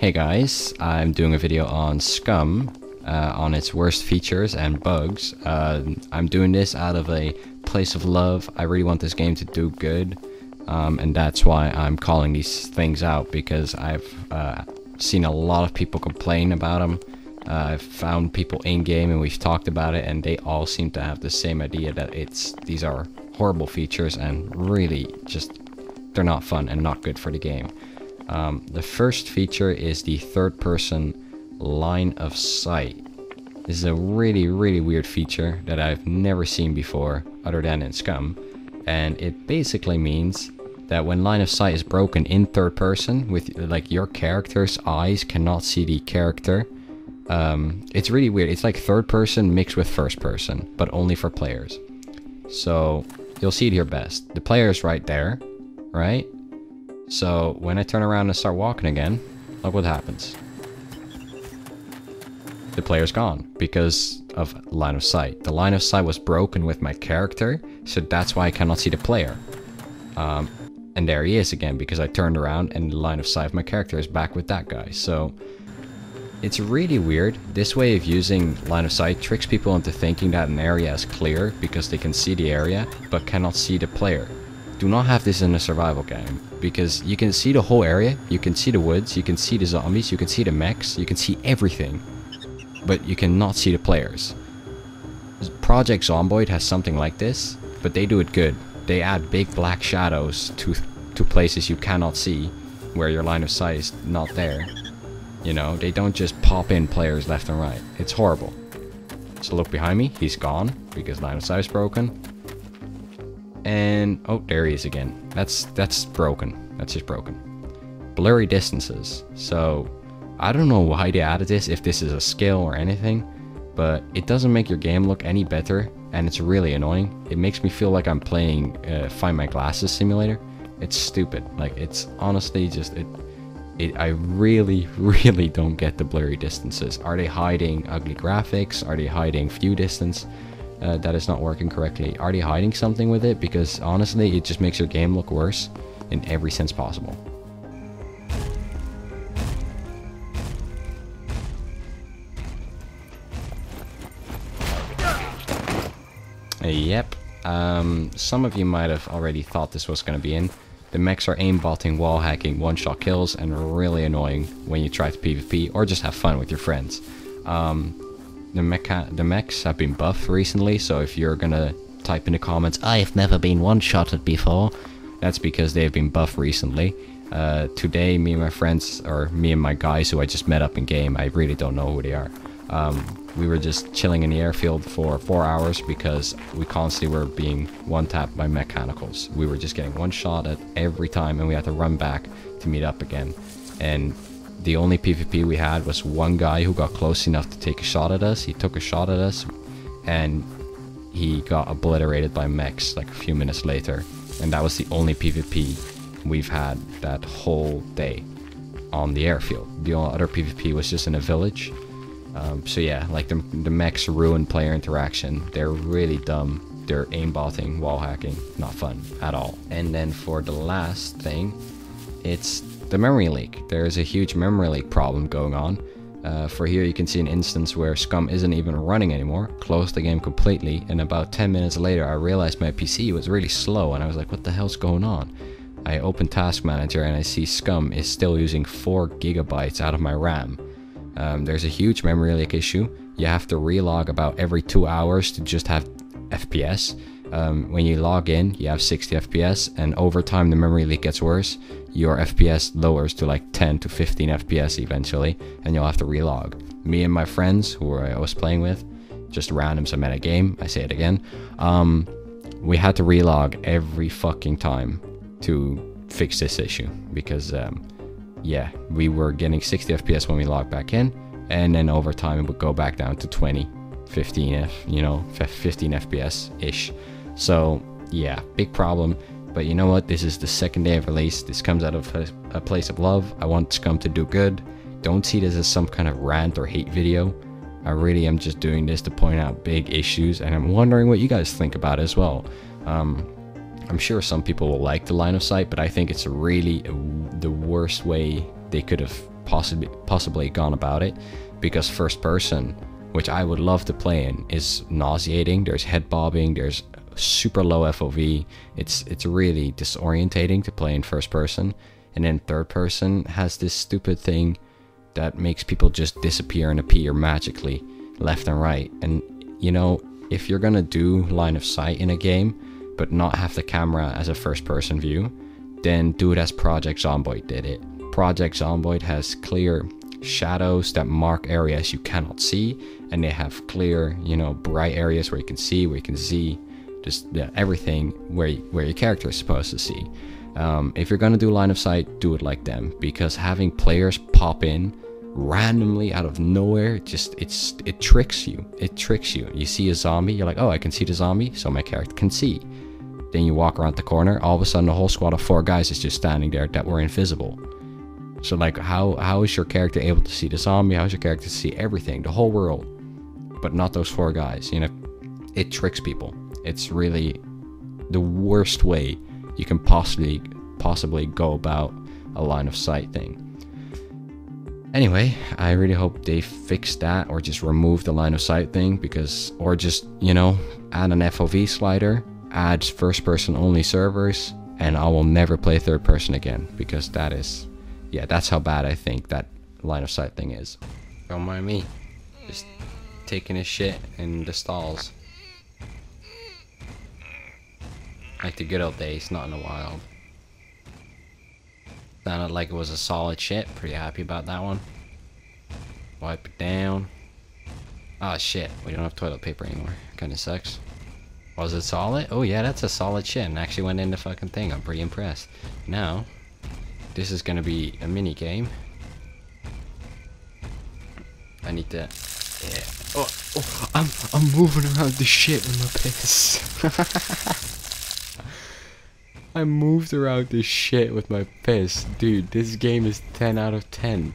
Hey guys, I'm doing a video on Scum, on its worst features and bugs. I'm doing this out of a place of love. I really want this game to do good, and that's why I'm calling these things out, because I've seen a lot of people complain about them. I've found people in-game and we've talked about it, and they all seem to have the same idea that these are horrible features and really just, they're not fun and not good for the game. The first feature is the third-person line of sight. This is a really weird feature that I've never seen before other than in Scum, and it basically means that when line of sight is broken in third person, with like your character's eyes cannot see the character, it's really weird. It's like third person mixed with first person, but only for players. So you'll see it here best. The player is right there, right? So when I turn around and start walking again, look what happens. The player's gone because of line of sight. The line of sight was broken with my character, so that's why I cannot see the player. And there he is again, because I turned around and the line of sight of my character is back with that guy. So it's really weird. This way of using line of sight tricks people into thinking that an area is clear because they can see the area but cannot see the player. Do not have this in a survival game, because you can see the whole area, you can see the woods, you can see the zombies, you can see the mechs, you can see everything, but you cannot see the players. Project Zomboid has something like this, but they do it good. They add big black shadows to places you cannot see, where your line of sight is not there. You know, they don't just pop in players left and right. It's horrible. So look behind me, he's gone, because line of sight is broken. And oh, there he is again. That's broken. That's just broken. Blurry distances. So I don't know why they added this, if this is a skill or anything, but it doesn't make your game look any better, and it's really annoying. It makes me feel like I'm playing Find My Glasses simulator. It's stupid. Like, it's honestly just I really don't get the blurry distances. Are they hiding ugly graphics? Are they hiding view distance that is not working correctly? Are they hiding something with it? Because honestly, it just makes your game look worse in every sense possible. Yep. Some of you might have already thought this was going to be in. The mechs are aimbotting, wall hacking, one-shot kills, and really annoying when you try to PvP or just have fun with your friends. The mechs have been buffed recently, so if you're gonna type in the comments, "I've never been one-shotted before," that's because they've been buffed recently. Today, me and my friends, or me and my guys who I just met up in game, I really don't know who they are. We were just chilling in the airfield for 4 hours because we constantly were being one-tapped by mechanicals. We were just getting one shot at every time, and we had to run back to meet up again. And the only PvP we had was one guy who got close enough to take a shot at us. He took a shot at us, and he got obliterated by mechs like a few minutes later. And that was the only PvP we've had that whole day on the airfield. The only other PvP was just in a village. So yeah, like the mechs ruin player interaction. They're really dumb. They're aimbotting, wall hacking, not fun at all. And then for the last thing, it's the memory leak. There's a huge memory leak problem going on. For here you can see an instance where Scum isn't even running anymore. Closed the game completely, and about 10 minutes later I realized my PC was really slow, and I was like, what the hell's going on? I opened Task Manager and I see Scum is still using 4 gigabytes out of my RAM. There's a huge memory leak issue. You have to relog about every 2 hours to just have FPS. When you log in, you have 60 FPS, and over time the memory leak gets worse. Your FPS lowers to like 10 to 15 FPS eventually, and you'll have to relog. Me and my friends, who I was playing with, just randoms I met a game, I say it again, we had to relog every fucking time to fix this issue, because yeah, we were getting 60 FPS when we logged back in, and then over time it would go back down to 20, 15 FPS-ish. So yeah, big problem. But you know what? This is the second day of release. This comes out of a place of love. I want Scum to do good. Don't see this as some kind of rant or hate video. I really am just doing this to point out big issues, and I'm wondering what you guys think about it as well. I'm sure some people will like the line of sight, but I think it's really the worst way they could have possibly gone about it, because first person, which I would love to play in, is nauseating. There's head bobbing, there's super low FOV. It's really disorientating to play in first person. And then third person has this stupid thing that makes people just disappear and appear magically left and right. And you know, if you're gonna do line of sight in a game but not have the camera as a first person view, then do it as Project Zomboid did it. Project Zomboid has clear shadows that mark areas you cannot see, and they have clear, you know, bright areas where you can see just everything where your character is supposed to see. If you're gonna do line of sight, do it like them, because having players pop in randomly out of nowhere, it tricks you. You see a zombie, you're like, oh, I can see the zombie, so my character can see. Then you walk around the corner, all of a sudden a whole squad of 4 guys is just standing there that were invisible. So like, how is your character able to see the zombie? How is your character to see everything, the whole world, but not those 4 guys? You know, it tricks people. It's really the worst way you can possibly go about a line of sight thing. Anyway, I really hope they fix that, or just remove the line of sight thing, because, or just, you know, add an FOV slider, add first person only servers, and I will never play third person again, because that is, yeah, that's how bad I think that line of sight thing is. Don't mind me, just taking his shit in the stalls. Like the good old days, not in the wild. Sounded like it was a solid shit. Pretty happy about that one. Wipe it down. Oh shit, we don't have toilet paper anymore. Kinda sucks. Was it solid? Oh yeah, that's a solid shit, and actually went in the fucking thing. I'm pretty impressed. Now, this is gonna be a mini game. I need to... Yeah. Oh, I'm moving around the shit with my piss. I moved around this shit with my piss. Dude, this game is 10 out of 10.